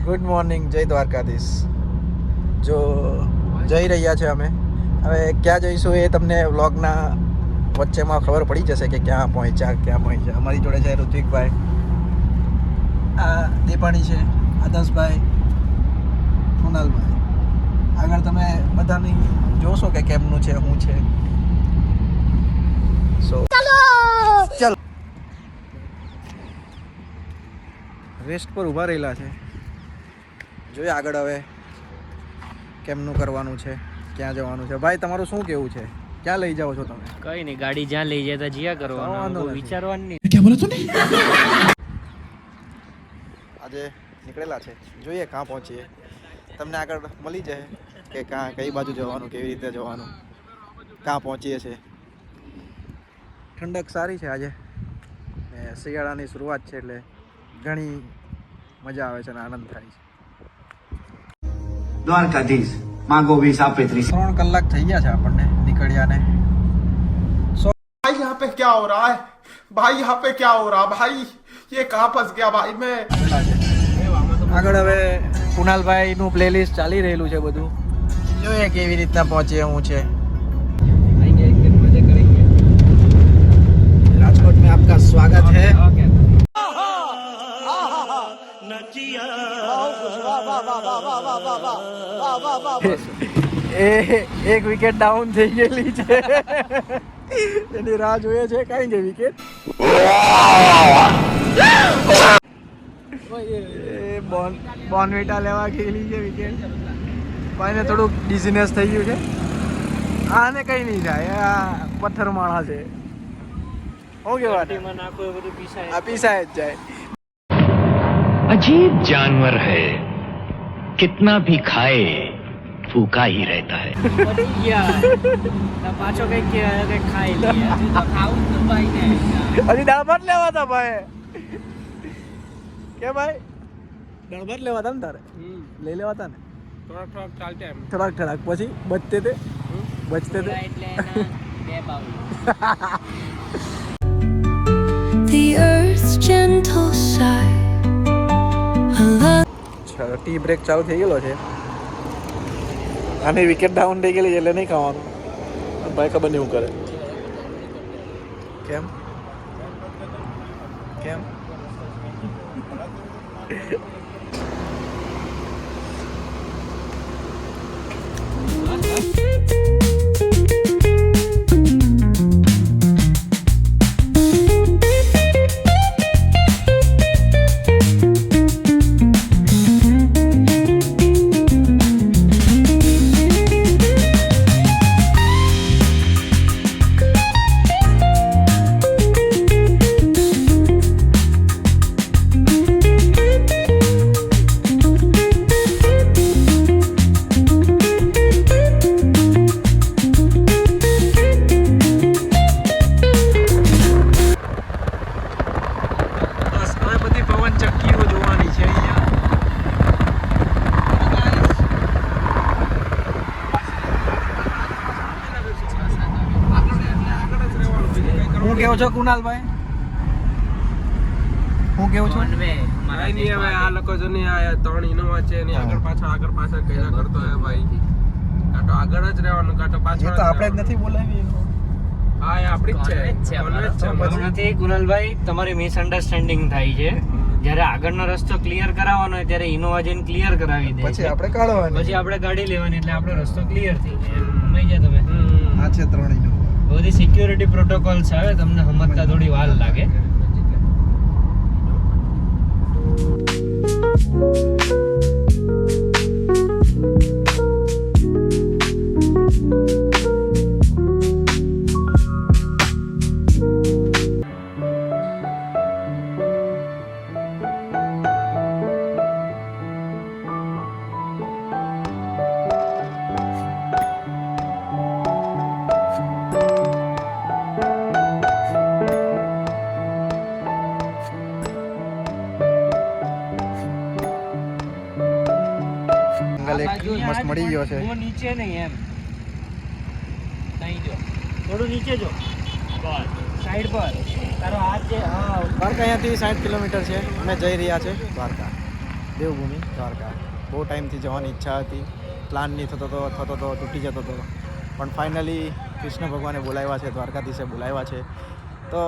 Good morning, જય દ્વારકાધીશ. જો જઈ રહ્યા છે અમે. હવે ક્યાં જઈશું એ તમને વ્લોગના વચ્ચેમાં ખબર પડી જશે કે ક્યાં પહોંચ્યા. અમારી જોડે છે ઋત્વિકભાઈ, આ દીપાણી છે, આદર્શભાઈ, કુનાલભાઈ. આગળ તમે બધાની જોશો કે કેમનું છે, શું છે. ચાલો રેસ્ટ પર ઊભા રહેલા છે. જોઈએ આગળ હવે કેમનું કરવાનું છે, ક્યાં જવાનું છે. ભાઈ તમારું શું કેવું છે, ક્યાં લઈ જાઓ છો તમે? કઈ નહીં, ગાડી જ્યાં લઈ જાય ત્યાં જ્યાં કરવાનું, વિચારવાનું નહીં. ક્યાં બોલો તું? આજે નીકળેલા છે, જોઈએ ક્યાં પહોંચીએ. તમને આગળ મળી જાય કે ક્યાં કઈ બાજુ જવાનું, કેવી રીતે જવાનું, ક્યાં પહોંચીએ છે. ઠંડક સારી છે આજે ને શિયાળાની શરૂઆત છે એટલે ઘણી મજા આવે છે અને આનંદ થાય છે. દ્વારકાધીશ માંગો 20 આપે 30. 3 કલાક થઈ ગયા છે આપણને નીકળ્યા ને. भाई यहाँ पे क्या हो रहा है भाई यहाँ पे क्या हो रहा भाई ये कहाँ फंस गया भाई मैं આગળ હવે કુનાલભાઈ નું પ્લેલિસ્ટ ચાલી રહેલું છે બધું. જોઈએ કેવી રીતના પહોંચીએ, હું છે. રાજકોટ में आपका स्वागत है. એક વિકેટ ડાઉન થઈ ગયેલી છે, એની રાહ જોઈએ છે. કઈ ગઈ વિકેટ? બોર્નવિટા લેવા ગયેલી છે વિકેટ. ભાઈને થોડુંક ડિઝીનેસ થઈ ગયું છે. આને કઈ નહીં થાય, આ પથ્થર માળા છે. શું કહેવાય, આ પીસાય જ જાય. अजीब जानवर है, कितना भी खाए फूका ही रहता है. પાછો કઈક ખાઈ લઈએ. ખાવું તો ભાઈ ને હજી દાળ ભાત લેવા હતા ભાઈ. કે ભાઈ દાળ ભાત લેવા હતા ને તારે? લઈ લેવા હતા ને થોડાક પછી બચતે તે એટલે એના બે bowl. The earth's gentle sigh. Tea break ચાલુ થઈ ગયેલો છે. આની વિકેટ ડાઉન થઈ ગયેલી એટલે નહીં ખાવાનું. ભાઈ ખબર નહીં શું કરે. કેમ કેમ કેવો છો કુનાલભાઈ? હું કેવું છું? આ લોકો જો નહીં આયા 3 ઇનોવા છે એની આગળ પાછળ કર્યા કરતો હે ભાઈ. કાંટો આગળ જ રહેવાનું, કાંટો પાછળ. એ તો આપણે જ નથી બોલાવી. હા એ આપણી જ છે. નથી કુનાલભાઈ, તમારી મિસઅન્ડરસ્ટેન્ડિંગ થાય છે. જ્યારે આગળનો રસ્તો ક્લિયર કરાવવાનો હોય ત્યારે ઇનોવા જઈને ક્લિયર કરાવી દે, પછી આપણે કાઢવાની, પછી આપણે ગાડી લેવાની, એટલે આપણો રસ્તો ક્લિયર થઈ જાય. સમજી ગયા તમે? આ છે 3 ઇનોવા. બધી સિક્યોરિટી પ્રોટોકોલ્સ આવે, તમને સમજતા થોડી વાર લાગે. મસ્ત મળી ગયો છે. નીચે નહીં એમ, નહીં જો થોડું નીચે જો, બસ સાઈડ પર તારો હાથ છે. હા, દ્વારકા અહીંયાથી 60 કિલોમીટર છે. અમે જઈ રહ્યા છે દ્વારકા. દેવભૂમિ દ્વારકા. બહુ ટાઈમથી જવાની ઈચ્છા હતી, પ્લાન નહીં થતો તો તૂટી જતો હતો, પણ ફાઇનલી કૃષ્ણ ભગવાને બોલાવ્યા છે, દ્વારકાધીશે બોલાવ્યા છે, તો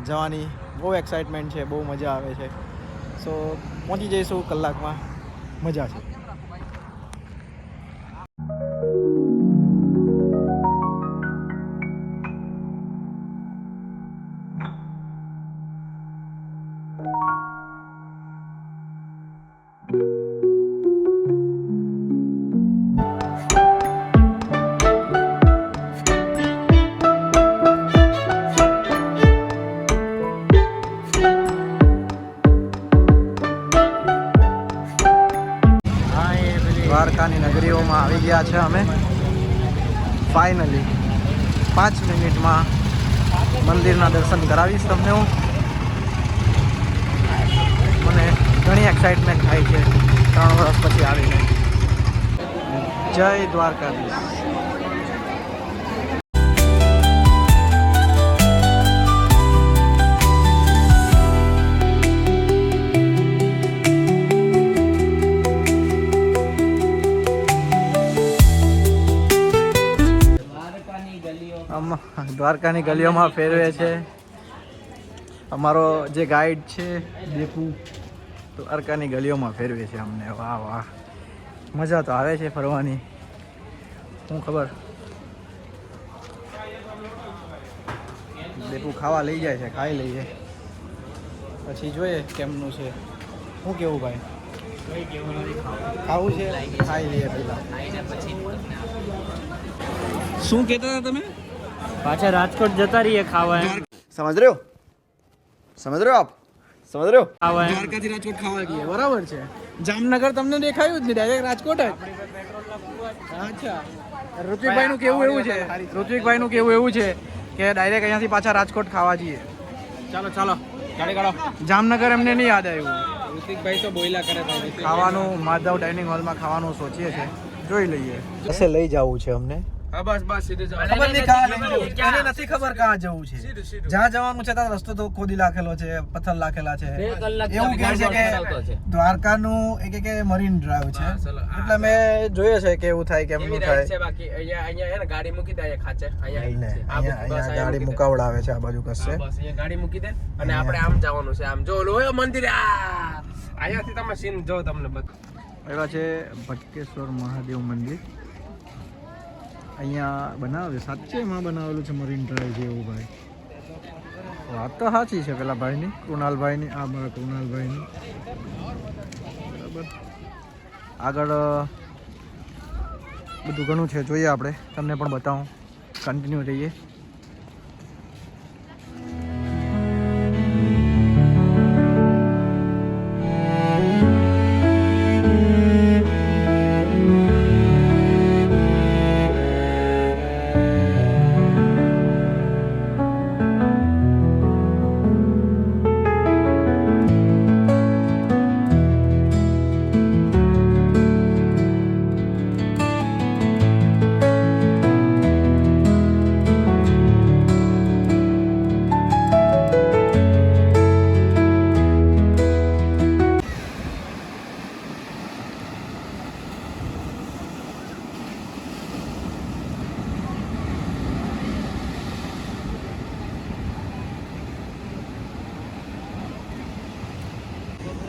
જવાની બહુ એક્સાઇટમેન્ટ છે, બહુ મજા આવે છે. સો પહોંચી જઈશું કલાકમાં, મજા છે. દ્વારકાની નગરીઓમાં આવી ગયા છે અમે ફાઇનલી. 5 મિનિટમાં મંદિરના દર્શન કરાવીશ તમને હું. મને ઘણી એક્સાઇટમેન્ટ થાય છે 3 વર્ષ પછી આવીને. જય દ્વારકાધીશ. દ્વારકાની ગલીઓમાં ફેરવે છે અમારો જે ગાઈડ છે દીપુ. દ્વારકાની ગલીઓમાં ફેરવે છે અમને. વાહ વાહ, મજા તો આવે છે ફરવાની. શું ખબર, દીપુ ખાવા લઈ જાય છે, ખાઈ લઈએ પછી જોઈએ કેમનું છે. શું કેવું ભાઈ? ખાવું છે, ખાઈ લઈએ પહેલાં. શું કહેતા હતા તમે? પાછા રાજકોટ જતા રહીએ ખાવા. સમજ રહ્યો? સમજ રહ્યો આપ? સમજ રહ્યો? ખાવા દ્વારકાથી રાજકોટ ખાવા ગઈએ, બરાબર છે. જામનગર તમને દેખાયું જ નહીં, ડાયરેક્ટ રાજકોટ જ. અચ્છા, ઋત્વિકભાઈનું કેવું એવું છે, ઋત્વિકભાઈનું કેવું એવું છે કે ડાયરેક્ટ અહીંયાથી પાછા રાજકોટ ખાવા જઈએ. ચાલો ચાલો ગાડી કાઢો. જામનગર એમને નહીં યાદ આવ્યું. ઋતિકભાઈ તો બોયલા કરે છે. ખાવાનું માધવ ડાઇનિંગ હોલમાં ખાવાનું સોચીએ છે, જોઈ લઈએ. કશે લઈ જવું છે અમને. હા બસ સીધે જાઓ. ખબર નહીં કાં લઈ જવું. એને નથી ખબર કાં જવું છે. જ્યાં જવાનું છે ત્યાં રસ્તો તો ખોદી નાખેલો છે, પથ્થર નાખેલા છે. એવું કહે છે કે દ્વારકાનું એક મરીન ડ્રાઈવ છે, એટલે મેં જોઈએ છે કે એવું થાય કે એમનું થાય. બાકી અહીંયા હે ને ગાડી મૂકી દે અહીંયા ખાચે. અહીંયા ગાડી મુકાવડાવે છે આ બાજુ કશે. બસ અહીંયા ગાડી મૂકી દે અને આપણે આમ જવાનું છે. આમ જો ઓલો મંદિર અહીંયાથી તમે સીન જો તમને બધું. એવા છે ભટકેશ્વર મહાદેવ મંદિર. અહીંયા બનાવે સાચે માં બનાવેલું છે મરીન ડ્રાઈવ જેવું ભાઈ. વાત તો સાચી છે પેલા ભાઈની, કૃણાલભાઈની. આ મારા કૃણાલભાઈની બરાબર. આગળ બધું ઘણું છે, જોઈએ આપણે, તમને પણ બતાવું. કન્ટિન્યુ રહીએ.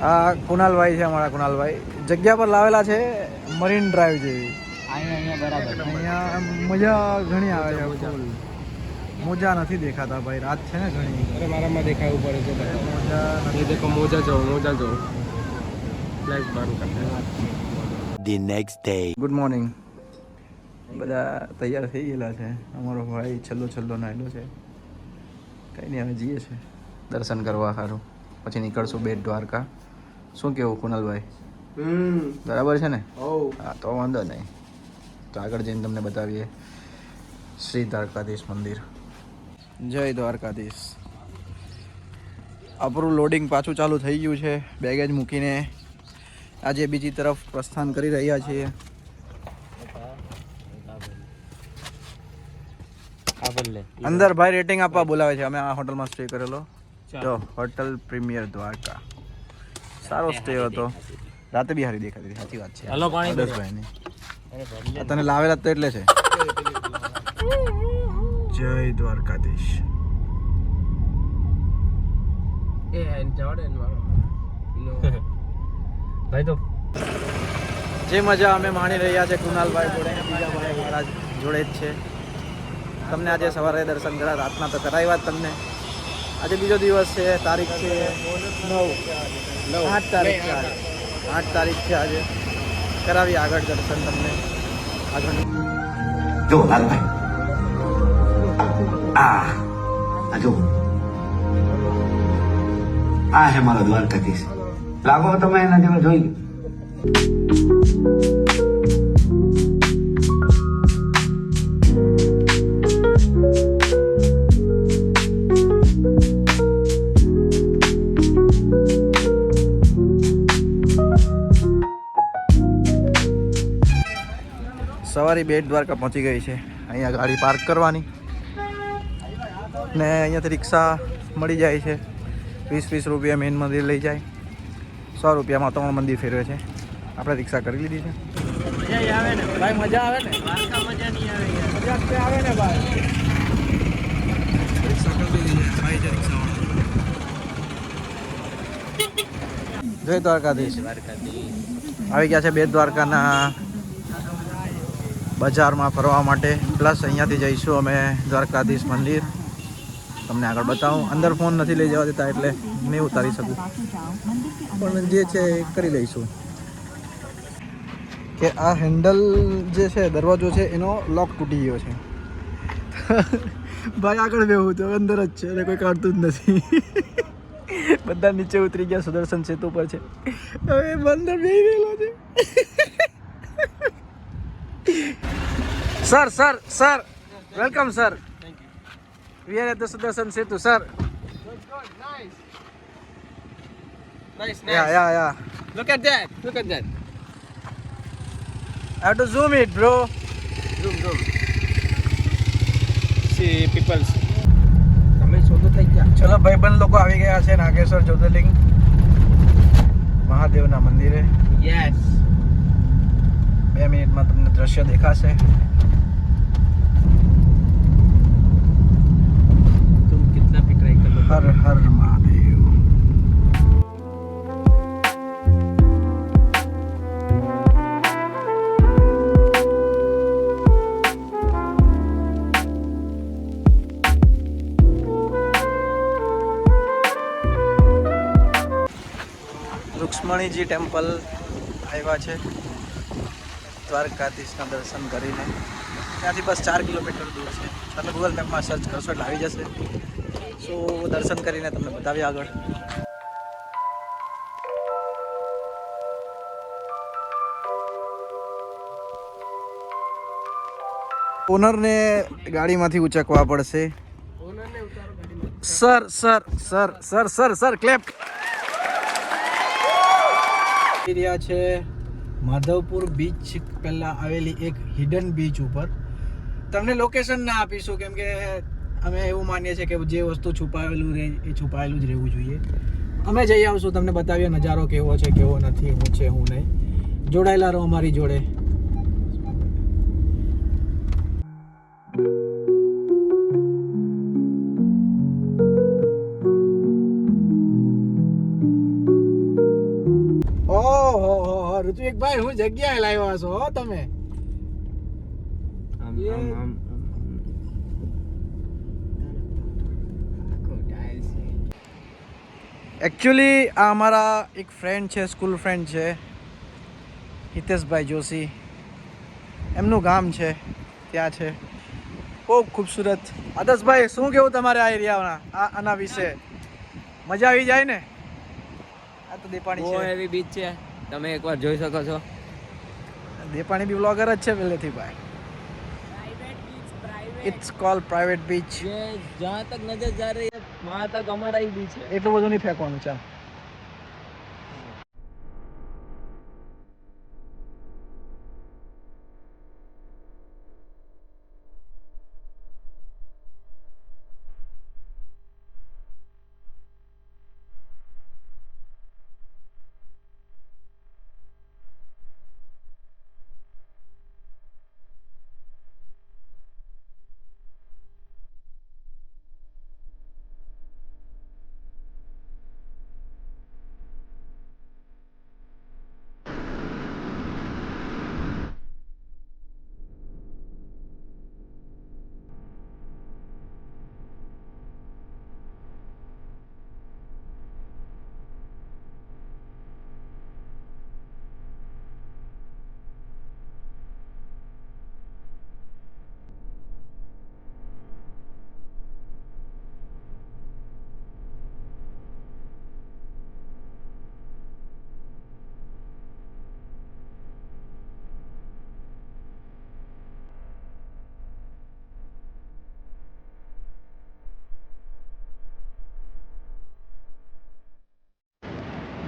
આ કુણાલભાઈ છે, અમારા કુણાલભાઈ. જગ્યા પર લાવેલા છે મરીન ડ્રાઈવ જેવી. અહીંયા મજા ઘણી આવે છે. ફૂલ મોજા નથી દેખાતા ભાઈ, રાત છે ને ઘણી. અરે મારામાં દેખાવું પડે છે. મોજા નથી. દેખો મોજા જો ફ્લેશ બંધ કરતા. The next day. Good morning. બધા તૈયાર થઈ ગયેલા છે. અમારો ભાઈ છલ્લો નાયલો છે. કંઈ નહીં, હવે જઈએ છે દર્શન કરવા સારું, પછી નીકળશું બેટ દ્વારકા. શું કેવું કુનાલભાઈ? બરાબર છે ને? હા, તો વાંધો નહીં. તો આગળ જઈને તમને બતાવીએ શ્રી દ્વારકાધીશ મંદિર. જય દ્વારકાધીશ. આપણું લોડિંગ પાછું ચાલુ થઈ ગયું છે. બેગેજ મૂકીને આજે બીજી તરફ પ્રસ્થાન કરી રહ્યા છીએ. અંદર ભાઈ રેટિંગ આપવા બોલાવે છે. અમે આ હોટલમાં સ્ટે કરેલો, જો હોટલ પ્રીમિયર દ્વારકા. સારો સ્ટે હતો. રાતે બી હારી દેખાતી હતી, સાચી વાત છે. હલો, પાણી ભરો. આદર્શભાઈની. આ તને લાવેલા જ તો એટલે છે. જય દ્વારકાધીશ. એ જોર્ડન વાળો ભાઈ તો જે મજા અમે માણી રહ્યા છે કૃણાલભાઈ જોડે, બીજા ભાઈ મારા જોડે જ છે. તમને આજે સવારે દર્શન કર્યા, રાતના તો કરાવ્યા જ તમને. આજે બીજો દિવસ છે, તારીખ છે 8 તારીખ છે. 8 તારીખ છે આજે. કરાવી આગળ દર્શન તમને આગળ. જો લાલભાઈ, આ જો આ હે મારો દ્વારકાધીશ. લાગો તમે એના જેવા જોઈ. સવારી બેટ દ્વારકા પહોંચી ગઈ છે. અહીંયા ગાડી પાર્ક કરવાની ને અહીંયાથી રિક્ષા મળી જાય છે. 20 રૂપિયા મેઇન મંદિર લઈ જાય, 100 રૂપિયામાં 3 મંદિર ફેરવે છે. આપણે રિક્ષા કરી લીધી છે. મજા આવે ને ભાઈ મજા આવે ને? દ્વારકા મજા નહીં આવે યાર. મજા જ આવે ને ભાઈ. રિક્ષા કરી લીધી છે, ભાઈ છે રિક્ષાવાળા. જય દ્વારકાધીશ. આવી ગયા છે બેટ દ્વારકાના બજારમાં ફરવા માટે. પ્લસ અહીંયાથી જઈશું અમે દ્વારકાધીશ મંદિર. તમને આગળ બતાવું. અંદર ફોન નથી લઈ જવા દેતા એટલે નહીં ઉતારી શકું, પણ જે છે એ કરી લઈશું. કે આ હેન્ડલ જે છે, દરવાજો છે, એનો લોક તૂટી ગયો છે. ભાઈ આગળ બેહું તો અંદર જ છે અને કોઈ કાઢતું જ નથી. બધા નીચે ઉતરી ગયા, સુદર્શન સેતુ પર છે. હવે અંદર બેહી ગયેલો છે. Sir sir sir welcome sir. We are at the Sudarshan Setu, sir. nice. Yeah. Look at that. I have to zoom it, bro. Zoom. See people. તમે શોધો થઈ ગયા. ચલો ભાઈબંધ લોકો આવી ગયા છે નાગેશ્વર જ્યોતિર્લિંગ મહાદેવના મંદિરે. Yes. 2 મિનિટમાં તમને દ્રશ્ય દેખાશે. तुम कितना भी ट्राई कर लो. હર હર મહાદેવ. રુક્ષ્મણીજી ટેમ્પલ આવ્યા છે દ્વારકાધીશના દર્શન કરીને. ત્યાંથી બસ 4 કિલોમીટર દૂર છે. તમે ગૂગલ મેપમાં સર્ચ કરશો એટલે આવી જશે. સો દર્શન કરીને તમને બતાવીએ આગળ. ઓનરને ગાડીમાંથી ઉચકવા પડશે. Sir sir sir sir sir sir clap. રહ્યા છે માધવપુર બીચ પહેલા આવેલી એક હિડન બીચ ઉપર. તમને લોકેશન ના આપીશું કેમ કે અમે એવું માનીએ છીએ કે જે વસ્તુ છુપાયેલું રહે એ છુપાયેલું જ રહેવું જોઈએ. અમે જઈ આવશું, તમને બતાવીએ નજારો કેવો છે કેવો નથી, હું છે હું નહીં. જોડાયેલા રહો અમારી જોડે. ઓહો ઋત્વિકભાઈ, હું જગ્યાએ લાવ્યા છો હો તમે. એકચ્યુઅલી આ અમારા એક ફ્રેન્ડ છે, સ્કૂલ ફ્રેન્ડ છે, હિતેશભાઈ જોશી. એમનું ગામ છે, ત્યાં છે. બહુ ખૂબસૂરત. આદર્શભાઈ, શું કેવું તમારે આ એરિયાના આના વિશે? મજા આવી જાય ને? આ તો દેપાણી બહુ છે. હેવી બીચ છે, તમે એકવાર જોઈ શકો છો. દેપાણી બી બ્લોગર જ છે પહેલેથી ભાઈ. It's called private beach. જहाँ तक नजर जा रही है वहाँ तक हमारा ही बीच है. એટલું બધું નહીં ફેંકવાનું. ચાલ.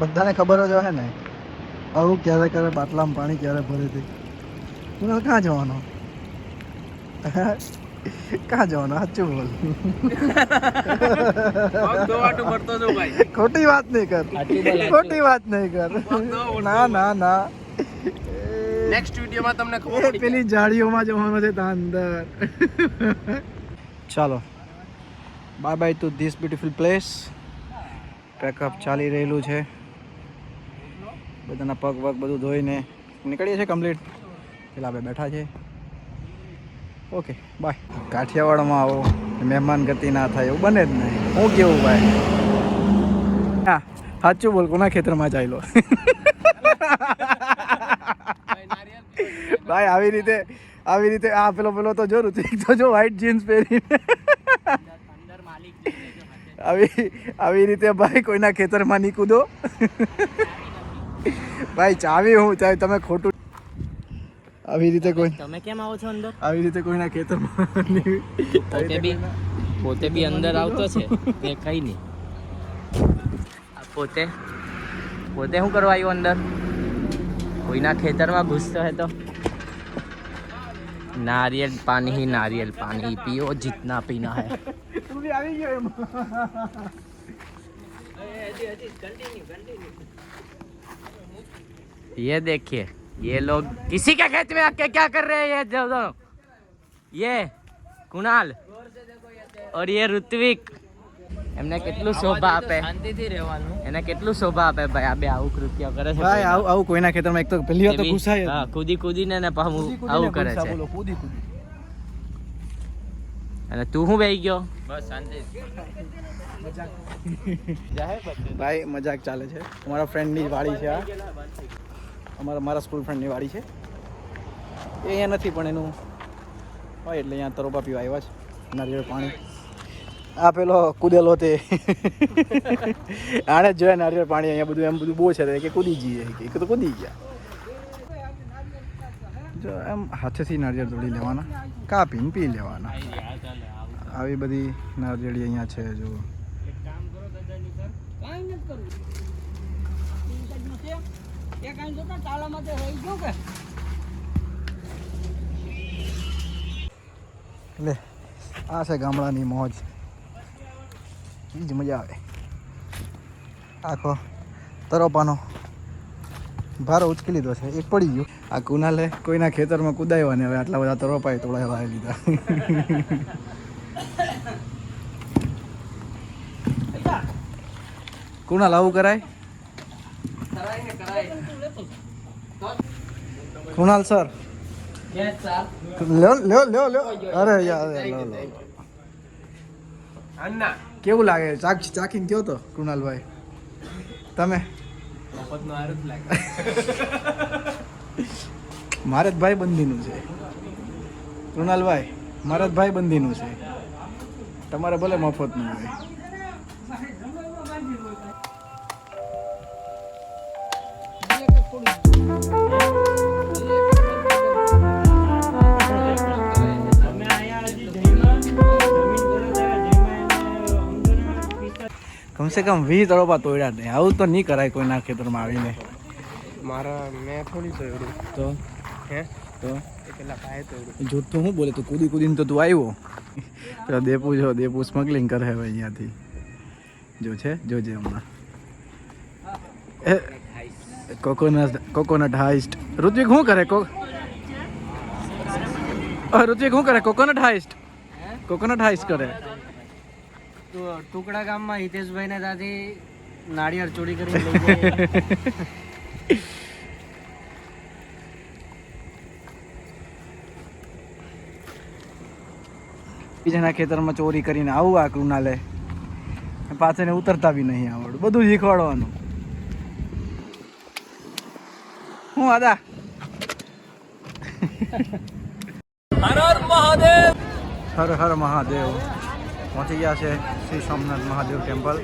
બધાને ખબર જ હશે ને આવું ક્યારે ક્યારે બાટલામાં પાણી ક્યારે ભરે છે. કુણાલ ક્યાં જવાનો? ક્યાં જવાનો? સાચું બોલ. ખોટી વાત નહીં કર, ખોટી વાત નહીં કર. ના ના ના, નેક્સ્ટ વિડીયોમાં તમને ખબર એ પેલી જાળીઓમાં જવાનો છે ત્યાં અંદર. ચાલો, bye bye two this beautiful place. Pack up ચાલી રહેલું છે. બધાના પગ વગ બધું ધોઈને નીકળીએ છીએ કમ્પ્લીટ. પેલા આપણે બેઠા છે. Okay bye. કાઠિયાવાડમાં આવો મહેમાન ગતિ ના થાય એવું બને જ નહીં. હું કેવું ભાઈ? હા સાચું બોલ, કોના ખેતરમાં ચાલ્યો? ભાઈ આવી રીતે આ પેલો તો જો ઋતિક તો જો વ્હાઈટ જીન્સ પહેરીને આવી રીતે ભાઈ કોઈના ખેતરમાં નહીં કૂદો. ભાઈ ચાવી હું ચાવી તમે ખોટું આવી રીતે કોઈ તમે કેમ આવો છો અંદર? આવી રીતે કોઈના ખેતરમાં પોતે બી અંદર આવતો છે એ કઈ નહીં. પોતે શું કરવા આવ્યો અંદર? કોઈના ખેતરમાં ઘૂસતો હે તો नारियल पानी पियो जितना पीना है. ये देखिए ये लोग किसी के खेत में आके क्या कर रहे हैं? ये दोनों, ये कुणाल और ये ऋत्विक. એમને કેટલું શોભા આપે, શાંતિથી રહેવાનું. એને કેટલું શોભા આપે ભાઈ. આ બે આવું કૃત્ય કરે છે ભાઈ. આવું કોઈના ખેતરમાં એક તો પહેલી વાર તો ઘૂસાય. હા, કૂદીને ને પાછું આવું કરે છે. બોલો કૂદી. અને તું શું બેહી ગયો? બસ શાંતિ. ભાઈ મજાક ચાલે છે. અમારા ફ્રેન્ડની વાડી છે આ. મારા સ્કૂલ ફ્રેન્ડની વાડી છે. એ અહીંયા નથી પણ એનું હોય એટલે અહીંયા તરોબા પીવા આવ્યા છે. નારિયેળ પાણી. આ પેલો કૂદેલો તે આને જ જોયા નારિયેળ પાણી અહીંયા બધું એમ બધું બહુ છે કે કૂદી જઈએ કે તો કૂદી ગયા. જો એમ હાથેથી નારિયેળ તોડી લેવાના, કાપીને પી લેવાના. આવી બધી નારિયેળી અહીંયા છે. જો લે આ છે ગામડાની મોજ. એ જ મજા આવે. આખો તરોપાનો ભારો ઉચકી લીધો છે. એક પડી ગયું. આ કુનાલે કોઈના ખેતરમાં કુદાવ્યા ને હવે આટલા બધા તરોપાએ તોડાવ્યા લીધા. કુનાલ આવું કરાય? કુનાલ સર લ્યો. અરે યાર લો. અન્ના કેવું લાગે? ચાખીને કયો તો કુણાલભાઈ તમે. મફતનું હારું જ લાગે. મારે જ ભાઈ બંધીનું છે કુણાલભાઈ. મારે જ ભાઈ બંધીનું છે. તમારે ભલે મફતનું હોય. કમસે કમ 20 તળોપા તોડ્યા નહીં. આવું તો નહીં કરાય કોઈના ખેતરમાં આવીને. મેં થોડી તોડ્યું તો હે તો એ પેલા ભાઈ તોડ્યું. જૂઠું શું બોલે? તું કૂદીને તો તું આવ્યો. તો દેપુ સ્મગલિંગ કરે હવે અહીંયાથી. જોજે હમણાં કોકોનટ હાઇસ્ટ. ઋત્વિક શું કરે? કોકોનટ હાઇસ્ટ કરે. ટુકડા ગામમાં હિતેશભાઈ ને ત્યાંથી નાળિયેર ચોરી કરીને લઈ જાય. બીજાના ખેતરમાં ચોરી કરીને આવું આ કૃણાલે. પાછળ ઉતરતા બી નહીં આવડું. બધું શીખવાડવાનું. હું આદા હર હર મહાદેવ. પહોંચી ગયા છે શ્રી સોમનાથ મહાદેવ ટેમ્પલ.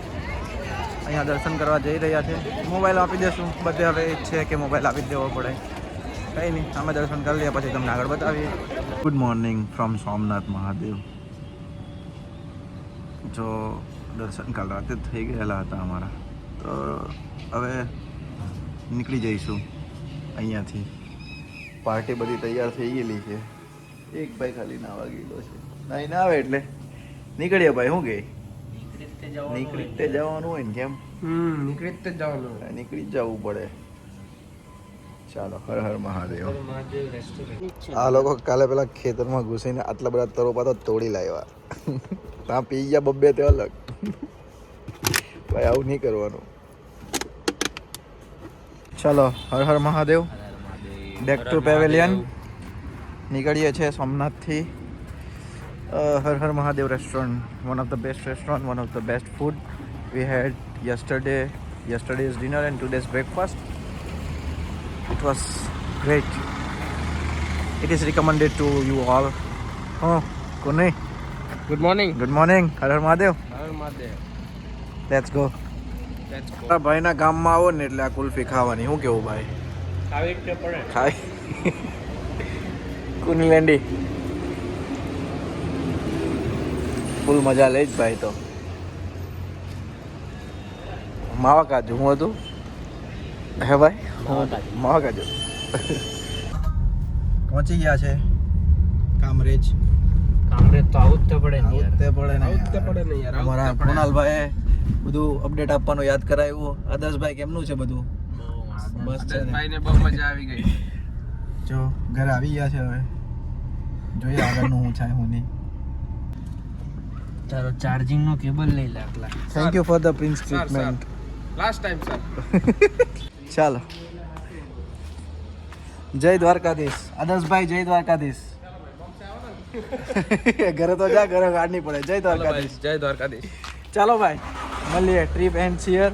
અહીંયા દર્શન કરવા જઈ રહ્યા છે. મોબાઈલ આપી દેશું. બધે હવે એ છે કે મોબાઈલ આપી જ દેવો પડે. કંઈ નહીં, અમે દર્શન કરી લઈએ પછી તમને આગળ બતાવીએ. Good morning from Somnath Mahadev. જો દર્શન કાલ રાતે થઈ ગયેલા હતા અમારા, તો હવે નીકળી જઈશું અહીંયાથી. પાર્ટી બધી તૈયાર થઈ ગયેલી છે. એક ભાઈ ખાલી નાવા ગયેલો છે. નહીં ના આવે એટલે નીકળીએ ભાઈ. શું કે નીકળી તે જવાનું હોય ને કેમ? નીકળી જ જવાનું. નીકળી જ જવું પડે. ચાલો, હર હર મહાદેવ. આ લોકો કાલે પેલા ખેતરમાં ઘૂસીને આટલા બધા તરોપા તો તોડી લાવ્યા. ત્યાં પી ગયા બબ્બે તે અલગ. ભાઈ આવું નહીં કરવાનું. ચાલો, Har Har Mahadev. Back to pavilion. નીકળીએ છીએ સોમનાથથી. Har Har Mahadev restaurant, one of the best restaurant, one of the best food we had yesterday's dinner and today's breakfast. It was great. It is recommended to you all. Oh, Kunni. Good morning. Good morning. Har Har Mahadev. Har Mahadev. Let's go. Let's go. તારા ભાઈના ગામમાં આવો ને એટલે આ કુલ્ફી ખાવાની. શું કેવું ભાઈ? ખાવી જ પડે. ખાઈ કુની લેન્ડી ફૂલ મજા લે જ ભાઈ. તો માવા કાજુ હું હતું હે ભાઈ? માવા કાજુ. પહોંચી ગયા છે કામરેજ. કામરેજ તો આવું જ પડે ને યાર. તે પડે ને આવું જ તે પડે ને યાર. આવું જ અમારા તે પડે. કુણાલભાઈએ બધું અપડેટ આપવાનું યાદ કરાવ્યું. આદર્શભાઈ કેમનું છે બધું? બસ છે ને. ભાઈને બહુ મજા આવી ગઈ. જો ઘરે આવી ગયા છે. હવે જોઈએ આગળનું શું થાય શું નહીં. તારો ચાર્જિંગ નો કેબલ લઈ લે આટલા. Thank you for the prince sir treatment. Last time sir. ચાલો, જય દ્વારકાધીશ. આદર્શભાઈ જય દ્વારકાધીશ. ઘરે તો જા, ઘરે ગાડ નહીં પડે. જય દ્વારકાધીશ. જય દ્વારકાધીશ. ચાલો ભાઈ, મળીએ. Trip and here.